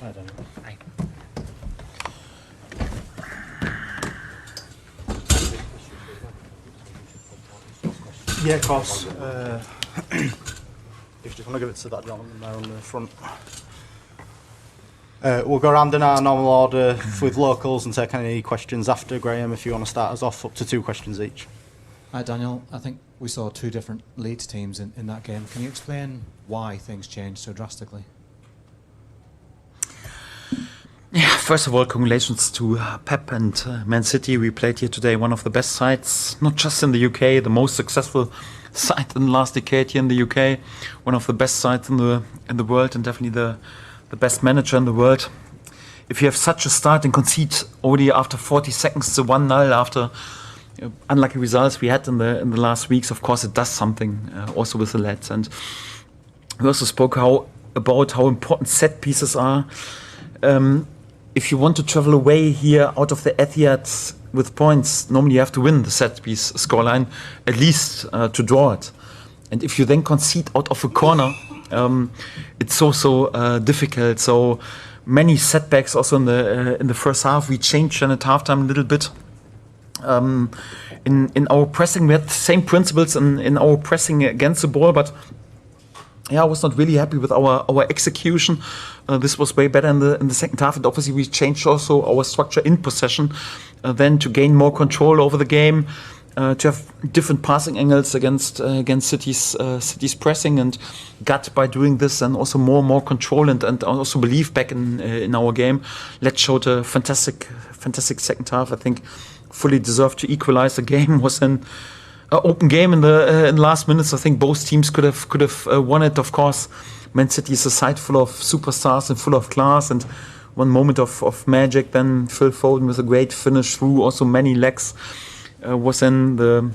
I don't know. Hi. Yeah, of course. If you just want to give it to that gentleman there on the front. We'll go around in our normal order with locals and take any questions after. Graham, if you want to start us off, up to 2 questions each. Hi Daniel, I think we saw 2 different Leeds teams in that game. Can you explain why things changed so drastically? Yeah, first of all, congratulations to Pep and Man City. We played here today one of the best sides, not just in the UK, the most successful side in the last decade here in the UK, one of the best sides in the world, and definitely the best manager in the world. If you have such a start and concede already after 40 seconds to 1-0 after unlucky results we had in the last weeks, of course it does something also with the lads. And we also spoke about how important set pieces are. If you want to travel away here out of the Etihad with points, normally you have to win the set piece scoreline, at least to draw it. And if you then concede out of a corner, it's so difficult. So many setbacks also in the first half. We changed then at halftime a little bit. In our pressing, we had the same principles in our pressing against the ball, but yeah, I was not really happy with our execution. This was way better in the second half, and obviously we changed also our structure in possession, then to gain more control over the game, to have different passing angles against City's pressing, and got by doing this and also more control and also belief back in our game. Let's showed a fantastic second half. I think fully deserved to equalize the game. Was an open game in the last minutes. I think both teams could have won it. Of course, Man City is a side full of superstars and full of class, and one moment of magic. Then Phil Foden with a great finish through also many legs was in the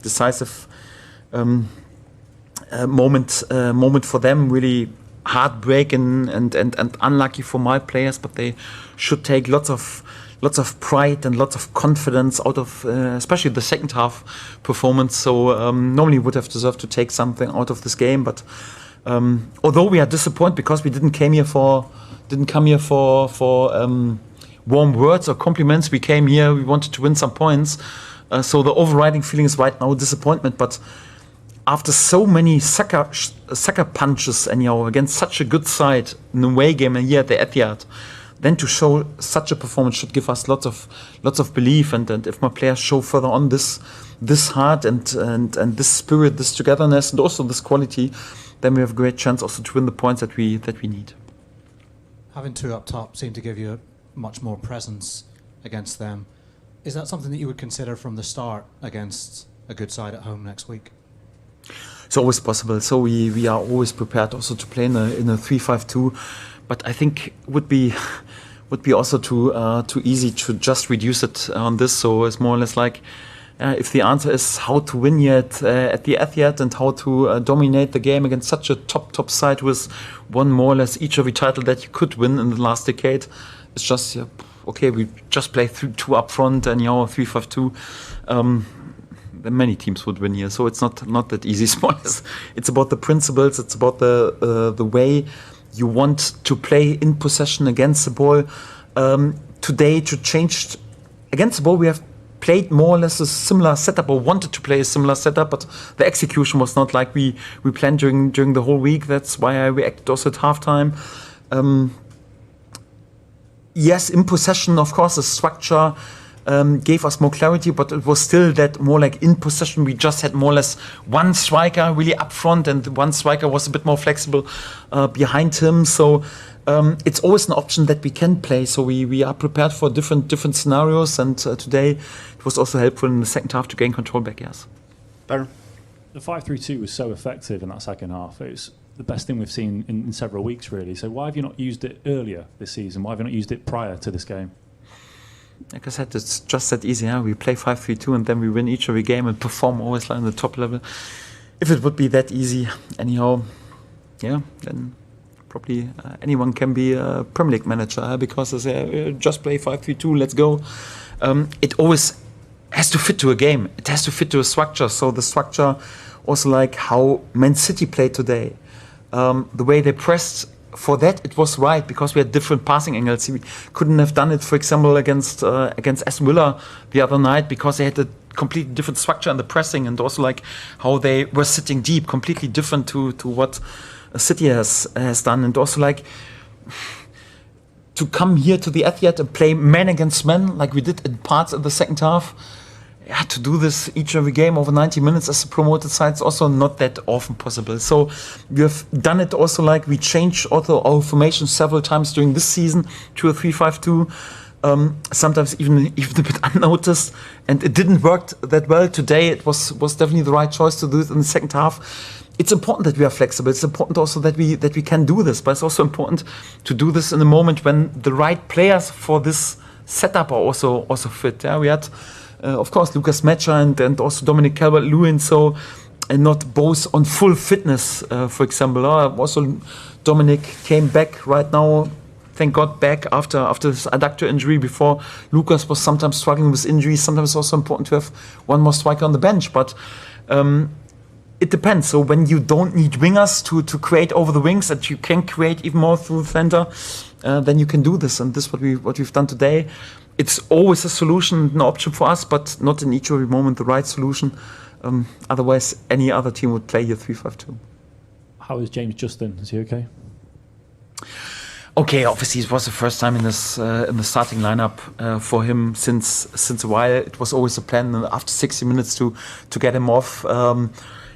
decisive moment for them. Really heartbreak and unlucky for my players, but they should take lots of pride and lots of confidence out of especially the second half performance. So normally would have deserved to take something out of this game, but although we are disappointed because we didn't come here for warm words or compliments, we came here, we wanted to win some points. So the overriding feeling is right now disappointment, but after so many sucker punches anyhow against such a good side in the away game and here at the Etihad, then to show such a performance should give us lots of belief, and if my players show further on this heart and this spirit, this togetherness, and also this quality, then we have a great chance also to win the points that we need. Having 2 up top seemed to give you much more presence against them. Is that something that you would consider from the start against a good side at home next week? It's always possible. So we are always prepared also to play in a 3-5-2. But I think would be also too easy to just reduce it on this. So it's more or less like if the answer is how to win yet at the Etihad and how to dominate the game against such a top side with one more or less each every title that you could win in the last decade, it's just okay. We just play 2 up front and 3-5-2. Then many teams would win here. So it's not that easy. It's about the principles. It's about the way you want to play in possession against the ball. Today, to change against the ball, we have played more or less a similar setup, or wanted to play a similar setup, but the execution was not like we planned during the whole week. That's why I reacted also at halftime. Yes, in possession, of course, the structure gave us more clarity, but it was still that more like in possession. We just had more or less one striker really up front, and one striker was a bit more flexible behind him. So it's always an option that we can play. So we are prepared for different scenarios, and today it was also helpful in the second half to gain control back. Yes. Baron? The 5-3-2 was so effective in that second half. It's the best thing we've seen in several weeks, really. So why have you not used it earlier this season? Why have you not used it prior to this game? Like I said, it's just that easy. We play 5-3-2 and then we win each every game and perform always like on the top level. If it would be that easy, anyhow, then probably anyone can be a Premier League manager because they say, just play 5-3-2, let's go. It always has to fit to a game. It has to fit to a structure. So the structure also like how Man City played today. The way they pressed for that, it was right because we had different passing angles. We couldn't have done it, for example, against Aston Villa the other night because they had a completely different structure in the pressing and also like how they were sitting deep, completely different to what City has done, and also like to come here to the Etihad and play man against man like we did in parts of the second half. Yeah, to do this each and every game over 90 minutes as a promoted side is also not that often possible. So we have done it also like we changed also our formation several times during this season to a 3-5-2, sometimes even a bit unnoticed, and it didn't work that well today. It was definitely the right choice to do it in the second half. It's important that we are flexible. It's important also that we can do this, but it's also important to do this in a moment when the right players for this setup are also fit. Yeah, we had. Of course, Lucas Mecha and also Dominic Calvert-Lewin, so and not both on full fitness, for example. Also, Dominic came back right now, thank God, back after this adductor injury. Before, Lucas was sometimes struggling with injuries. Sometimes it's also important to have one more striker on the bench, but it depends. So when you don't need wingers to create over the wings, that you can create even more through the center, then you can do this, and this is what we've done today. It's always a solution, an option for us, but not in each and every moment the right solution. Otherwise, any other team would play here 3-5-2. How is James Justin? Is he okay? Okay, obviously it was the first time in the starting lineup for him since a while. It was always a plan after 60 minutes to get him off.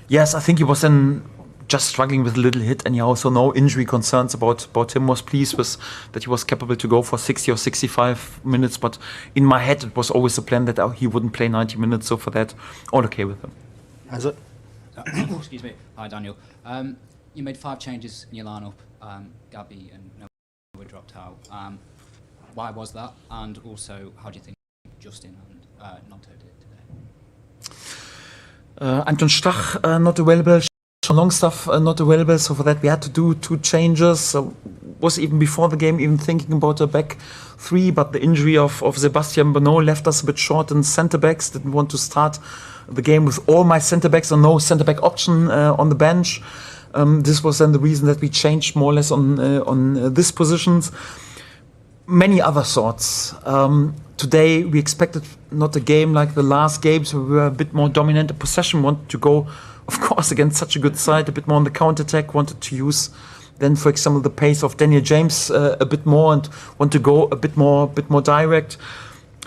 Yes, I think he was then just struggling with a little hit anyhow, so no injury concerns about him. Was pleased with that he was capable to go for 60 or 65 minutes, but in my head it was always a plan that he wouldn't play 90 minutes, so for that, all okay with him. Is it? Excuse me. Hi, Daniel. You made 5 changes in your lineup. Gabby and Noah were dropped out. Why was that? And also, how do you think Justin and Nonto did today? Anton Stach not available. Longstaff not available, so for that we had to do 2 changes. Was even before the game even thinking about a back 3, but the injury of Sebastian Bonneau left us a bit short in centre backs. Didn't want to start the game with all my centre backs or no centre back option on the bench. This was then the reason that we changed more or less on these positions. Many other sorts. Today we expected not a game like the last games where we were a bit more dominant in possession, wanted to go, of course, against such a good side, a bit more on the counter-attack, wanted to use then, for example, the pace of Daniel James a bit more and want to go a bit more direct.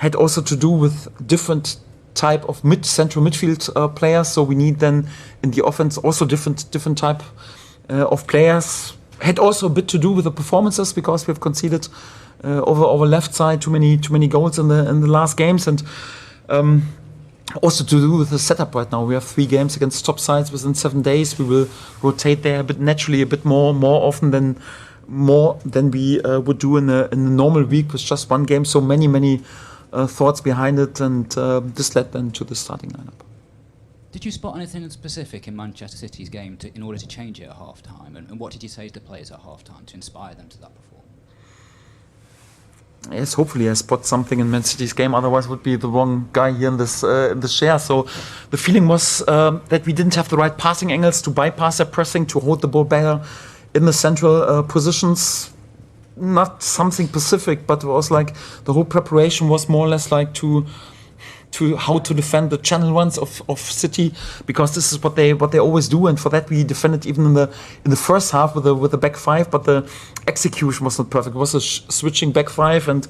Had also to do with different type of central midfield players, so we need then in the offense also different type of players. Had also a bit to do with the performances because we have conceded over left side too many goals in the last games, and also to do with the setup right now. We have 3 games against top sides within 7 days. We will rotate there a bit naturally, a bit more often than we would do in a normal week with just 1 game. So many thoughts behind it, and this led then to the starting lineup. Did you spot anything specific in Manchester City's game in order to change it at half-time? And what did you say to the players at half-time to inspire them to that performance? Yes, hopefully I spot something in Man City's game. Otherwise, would be the wrong guy here in this chair. So the feeling was that we didn't have the right passing angles to bypass their pressing, to hold the ball better in the central positions. Not something specific, but it was like the whole preparation was more or less like to how to defend the channel ones of City, because this is what they always do, and for that we defended even in the first half with the back 5, but the execution was not perfect. It was a switching back 5, and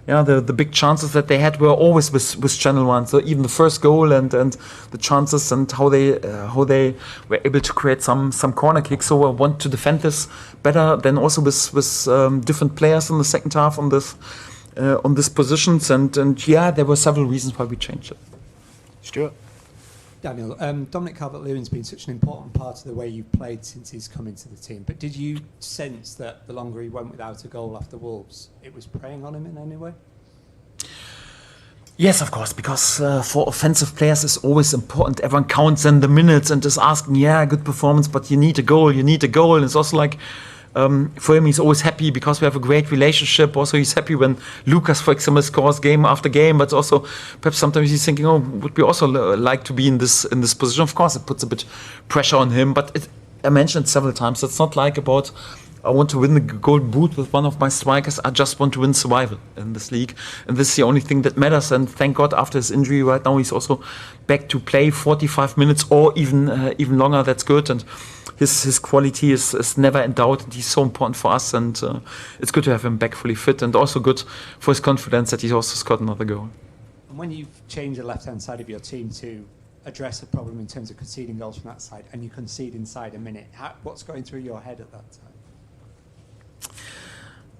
yeah, the big chances that they had were always with channel one. So even the first goal and the chances and how they were able to create some corner kicks. So I want to defend this better than also with different players in the second half on this positions, and yeah, there were several reasons why we changed it. Stuart? Daniel, Dominic Calvert-Lewin's been such an important part of the way you've played since he's come into the team, but did you sense that the longer he went without a goal after Wolves, it was preying on him in any way? Yes, of course, because for offensive players it's always important. Everyone counts in the minutes and is asking, yeah, good performance, but you need a goal. And it's also like, for him, he's always happy because we have a great relationship. Also, he's happy when Lucas, for example, scores game after game. But also, perhaps sometimes he's thinking, "Oh, would we also like to be in this position?" Of course, it puts a bit pressure on him. But I mentioned several times, it's not like about I want to win the gold boot with one of my strikers. I just want to win survival in this league. And this is the only thing that matters. And thank God after his injury right now, he's also back to play 45 minutes or even longer. That's good. And his quality is never in doubt. And he's so important for us. And it's good to have him back fully fit. And also good for his confidence that he's also scored another goal. And when you've changed the left-hand side of your team to address a problem in terms of conceding goals from that side, and you concede inside a minute, what's going through your head at that time?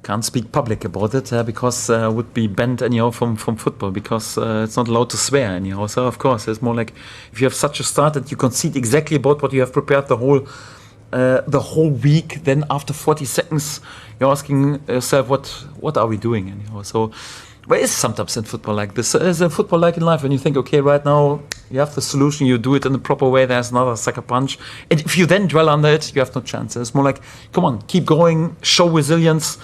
Can't speak public about it because would be banned anyhow from football because it's not allowed to swear anyhow. So of course it's more like if you have such a start that you concede exactly about what you have prepared the whole week, then after 40 seconds you're asking yourself what are we doing anyhow. So there is sometimes in football like this. There's a football like in life when you think, okay, right now you have the solution, you do it in the proper way, there's another sucker punch. And if you then dwell under it, you have no chance. It's more like, come on, keep going, show resilience,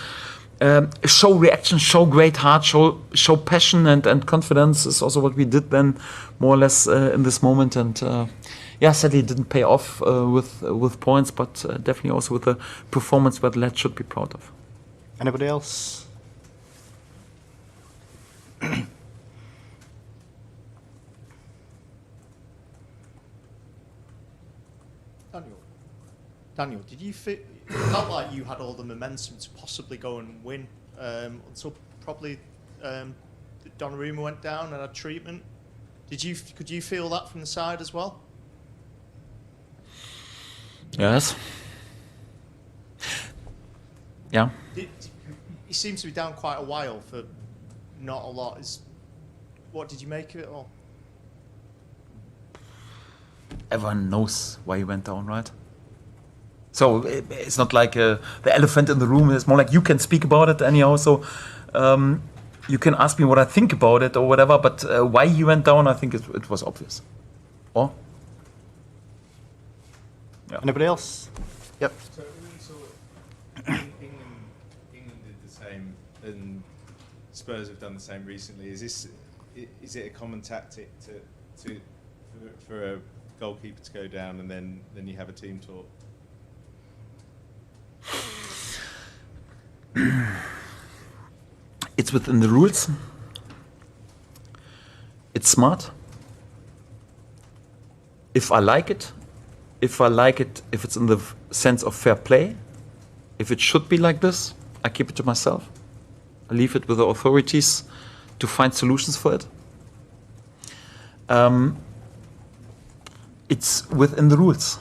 show reaction, show great heart, show passion and confidence is also what we did then more or less in this moment. And sadly it didn't pay off with points, but definitely also with a performance where the lads should be proud of. Anybody else? Daniel, did you feel it felt like you had all the momentum to possibly go and win until probably Donnarumma went down and had treatment? Could you feel that from the side as well? Yes. Yeah. He seems to be down quite a while for not a lot. What did you make of it all? Everyone knows why he went down, right? So it's not like the elephant in the room. It's more like you can speak about it anyhow. So you can ask me what I think about it or whatever. But why he went down, I think it was obvious. Or? Yeah. Anybody else? Yep. So England did the same, and Spurs have done the same recently. Is it a common tactic for a goalkeeper to go down and then you have a team talk? It's within the rules. It's smart. If I like it, if it's in the sense of fair play, if it should be like this, I keep it to myself. I leave it with the authorities to find solutions for it. It's within the rules.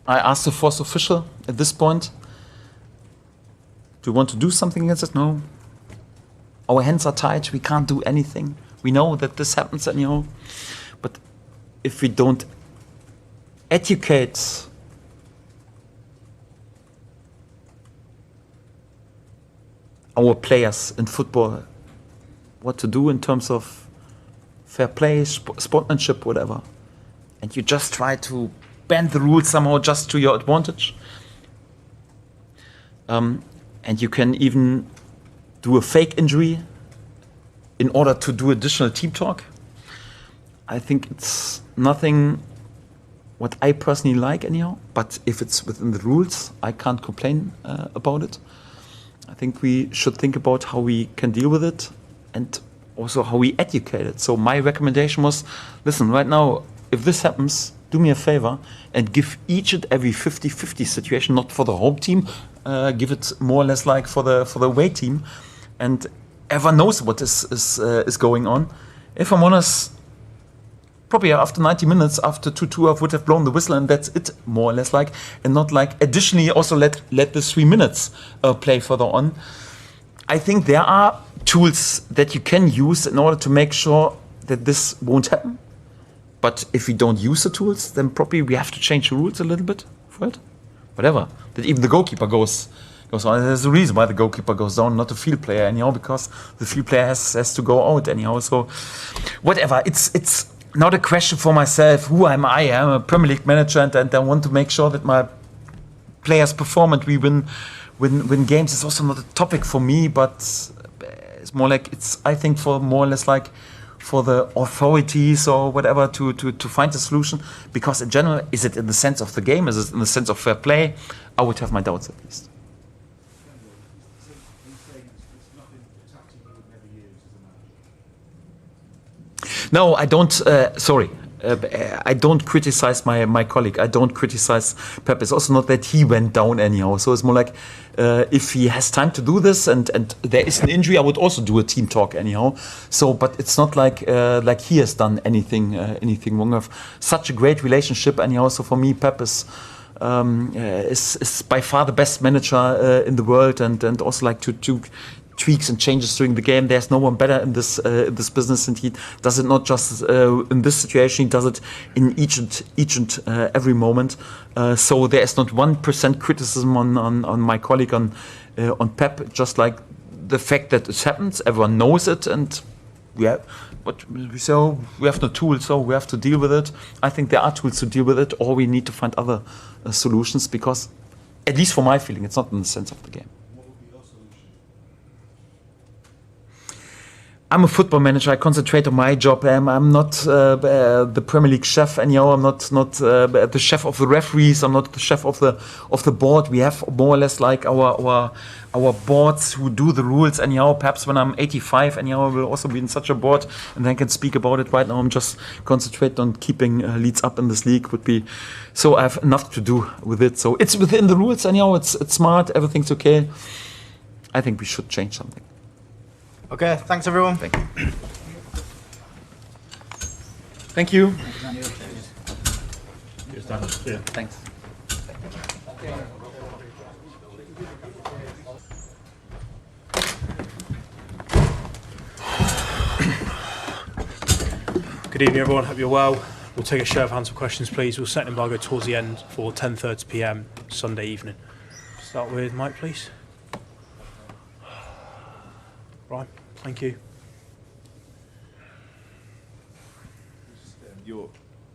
I asked the fourth official at this point, do you want to do something against it? No. Our hands are tied, we can't do anything. We know that this happens anyhow. But if we don't educate our players in football what to do in terms of fair play, sportsmanship, whatever, and you just try to bend the rules somehow just to your advantage, and you can even do a fake injury in order to do additional team talk. I think it's nothing what I personally like anyhow, but if it's within the rules, I can't complain about it. I think we should think about how we can deal with it and also how we educate it. So my recommendation was, listen, right now, if this happens, do me a favor and give each and every 50-50 situation, not for the home team, give it more or less like for the away team, and everyone knows what is going on. If I'm honest, probably after 90 minutes, after 2-2, I would have blown the whistle and that's it, more or less like, and not like additionally also let the 3 minutes play further on. I think there are tools that you can use in order to make sure that this won't happen. But if we don't use the tools, then probably we have to change the rules a little bit for it. Whatever. That even the goalkeeper goes on. There's a reason why the goalkeeper goes down, not the field player anyhow, because the field player has to go out anyhow. So whatever. It's not a question for myself. Who am I? I'm a Premier League manager and I want to make sure that my players perform and we win games. It's also not a topic for me, but it's more like I think for more or less like for the authorities or whatever to find a solution. Because in general, is it in the sense of the game? Is it in the sense of fair play? I would have my doubts at least. No, I don't. Sorry. I don't criticize my colleague. I don't criticize Pep. It's also not that he went down anyhow. So it's more like if he has time to do this and there is an injury, I would also do a team talk anyhow. So, but it's not like he has done anything wrong. I have such a great relationship anyhow. So for me, Pep is by far the best manager in the world, and also like to tweaks and changes during the game. There's no one better in this business, and he does it not just in this situation. He does it in each and every moment. So there is not 1% criticism on my colleague on Pep. Just like the fact that it happens, everyone knows it, and we have no tools, so we have to deal with it. I think there are tools to deal with it, or we need to find other solutions. Because, at least for my feeling, it's not in the sense of the game. I'm a football manager. I concentrate on my job. I'm not the Premier League chef anyhow. I'm not the chef of the referees. I'm not the chef of the board. We have more or less like our boards who do the rules anyhow. Perhaps when I'm 85 anyhow, I will also be in such a board, and then I can speak about it. Right now, I'm just concentrating on keeping Leeds up in this league. So I have enough to do with it. So it's within the rules anyhow. It's smart. Everything's okay. I think we should change something. Okay, thanks everyone. Thank you. Thank you. Thanks. Good evening, everyone. Hope you're well. We'll take a show of hands for questions, please. We'll set an embargo towards the end for 10:30 p.m. Sunday evening. Start with Mike, please. Right, thank you.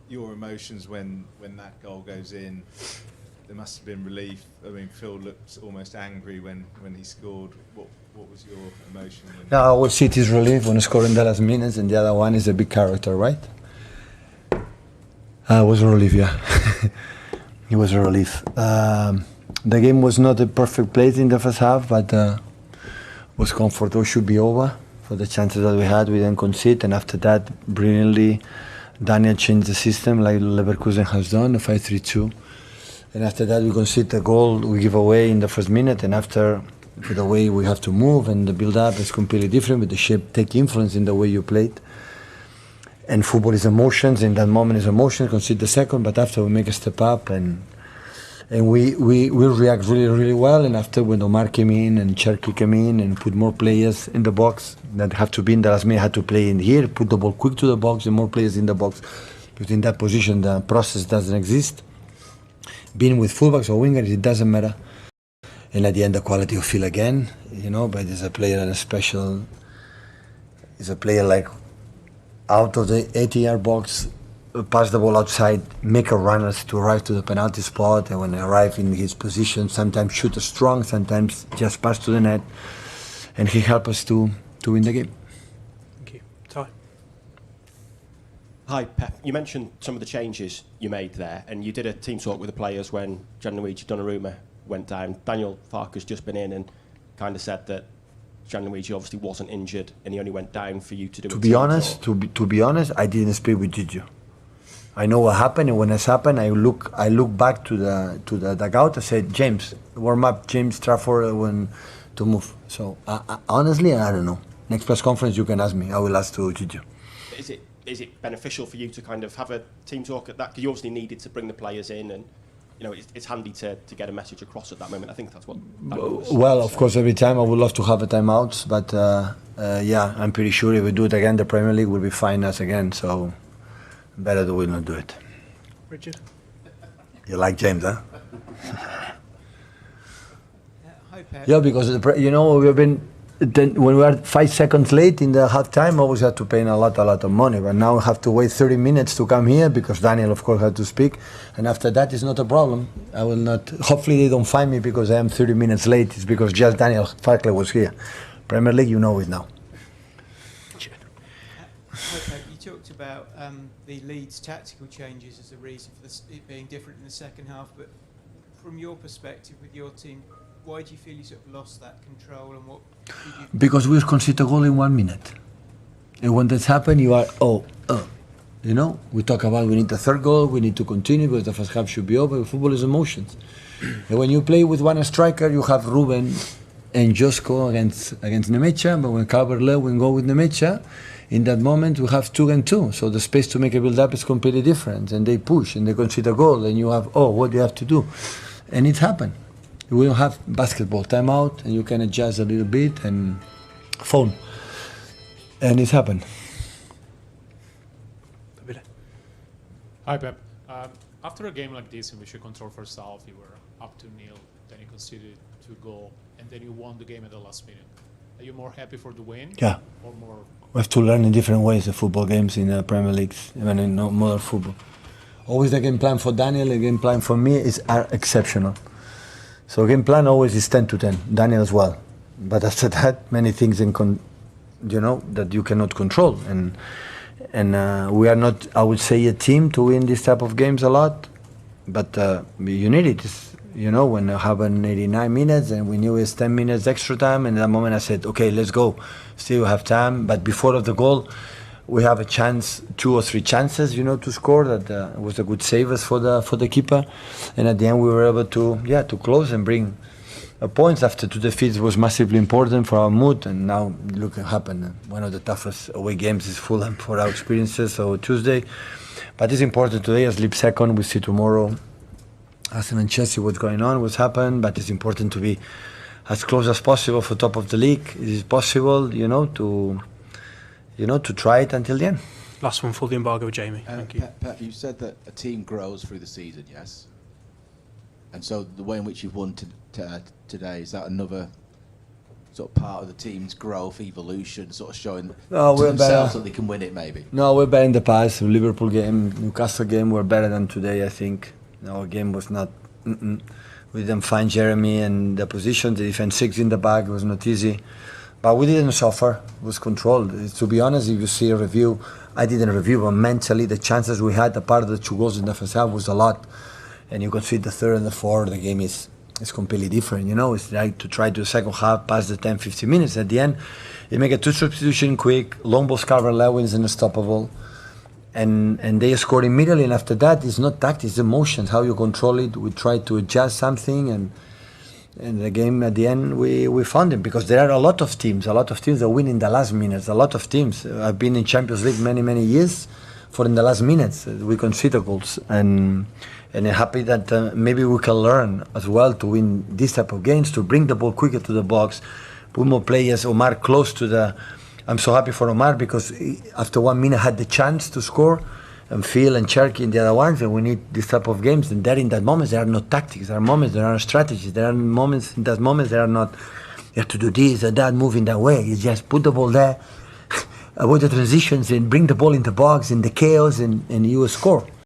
Your emotions when that goal goes in, there must have been relief. I mean, Phil looked almost angry when he scored. What was your emotion? No, I would see it as relief when scoring the last minutes, and the other one is a big character, right? It was a relief, yeah. It was a relief. The game was not a perfect place in the first half, but was comfortable. Should be over for the chances that we had. We didn't concede, and after that, brilliantly, Daniel changed the system like Leverkusen has done, the 5-3-2. And after that, we concede the goal we give away in the first minute, and after, for the way we have to move and the build-up is completely different, but the shape take influence in the way you played. And football is emotions, in that moment is emotions, concede the second, but after we make a step up, and we react really, really well. And after when Omar came in and Cherky came in and put more players in the box that have to be in the last minute, had to play in here, put the ball quick to the box and more players in the box. Because in that position, the process doesn't exist. Being with fullbacks or wingers, it doesn't matter. And at the end, the quality of feel again, but there's a player and a special, is a player like out of the 80-yard box, pass the ball outside, make a runners to arrive to the penalty spot, and when they arrive in his position, sometimes shoot strong, sometimes just pass to the net, and he helped us to win the game. Thank you. Ty. Hi, Pep. You mentioned some of the changes you made there, and you did a team talk with the players when Gianluigi Donnarumma went down. Daniel Farke's just been in and kind of said that Gianluigi obviously wasn't injured, and he only went down for you to do. To be honest, I didn't speak with Gigi. I know what happened, and when it's happened, I look back to the dugout. I said, James, warm up, James Trafford when to move. So honestly, I don't know. Next press conference, you can ask me. I will ask to Gigi. Is it beneficial for you to kind of have a team talk at that? Because you obviously needed to bring the players in, and it's handy to get a message across at that moment. I think that's what. Well, of course, every time I would love to have a timeout, but yeah, I'm pretty sure if we do it again, the Premier League will be fine us again. So. Better that we not do it. Richard? You like James, huh? Yeah, because we've been when we are 5 seconds late in the half time, always had to pay a lot of money. But now we have to wait 30 minutes to come here because Daniel, of course, had to speak. And after that, it's not a problem. I will not. Hopefully, they don't find me because I am 30 minutes late. It's because just Daniel Farke was here. Premier League, you know it now. Okay, you talked about the Leeds tactical changes as a reason for it being different in the second half, but from your perspective with your team, why do you feel you sort of lost that control, and what did you... Because we conceded a goal in 1 minute. And when that's happened, you are, you know, we talk about we need the third goal, we need to continue because the first half should be over. Football is emotions. And when you play with one striker, you have Ruben and Josko against Nemecha, but when Calvert-Lewin go with Nemecha, in that moment we have 2 and 2. So the space to make a build-up is completely different. And they push and they concede a goal, and you have, what do you have to do? And it happened. We don't have basketball timeout, and you can adjust a little bit and phone. And it happened. Hi, Pep. After a game like this in which you control first half, you were up 2-0, then you conceded 2 goals, and then you won the game at the last minute. Are you more happy for the win? Yeah. Or more? We have to learn in different ways the football games in the Premier Leagues, even in modern football. Always the game plan for Daniel, the game plan for me are exceptional. So game plan always is 10 to 10, Daniel as well. But after that, many things that you cannot control. And we are not, I would say, a team to win this type of games a lot. But you need it. When you have an 89 minutes and we knew it's 10 minutes extra time, and at that moment I said, okay, let's go. Still have time. But before of the goal, we have a chance, 2 or 3 chances, to score. That was a good savers for the keeper. And at the end, we were able to close and bring points after 2 defeats was massively important for our mood. And now look what happened. One of the toughest away games is Fulham for our experiences. So Tuesday, but it's important today. As Leeds second, we see tomorrow Arsenal and Chelsea what's going on, what's happened. But it's important to be as close as possible for top of the league. It is possible, to try it until the end. Last one for the embargo, Jamie. Thank you. Pep, you said that a team grows through the season, yes? And so the way in which you've won today, is that another sort of part of the team's growth, evolution, sort of showing to themselves that they can win it, maybe? No, we're better in the past. Liverpool game, Newcastle game, we're better than today, I think. Our game was not... We didn't find Jeremy and the position, the defense 6 in the back, it was not easy. But we didn't suffer, it was controlled. To be honest, if you see a review, I didn't review, but mentally the chances we had, apart of the 2 goals in the first half, was a lot. And you can see the 3rd and the 4th, the game is completely different, It's like to try to the second half, past the 10, 15 minutes. At the end, you make a 2 substitution quick, long balls Calvert-Lewin is unstoppable. And they scored immediately, and after that, it's not tactics, it's emotions, how you control it. We try to adjust something, and the game at the end we found it, because there are a lot of teams that win in the last minutes. A lot of teams. I've been in Champions League many years, for in the last minutes we concede goals, and I'm happy that maybe we can learn as well to win this type of games, to bring the ball quicker to the box, put more players, Omar close to the. I'm so happy for Omar because after 1 minute had the chance to score, and Phil and Cherky and the other ones, and we need this type of games. And there in that moment, there are no tactics, there are moments, there are strategies, there are moments, in that moment, there are not, you have to do this or that, move in that way. You just put the ball there, avoid the transitions and bring the ball in the box, in the chaos, and you will score.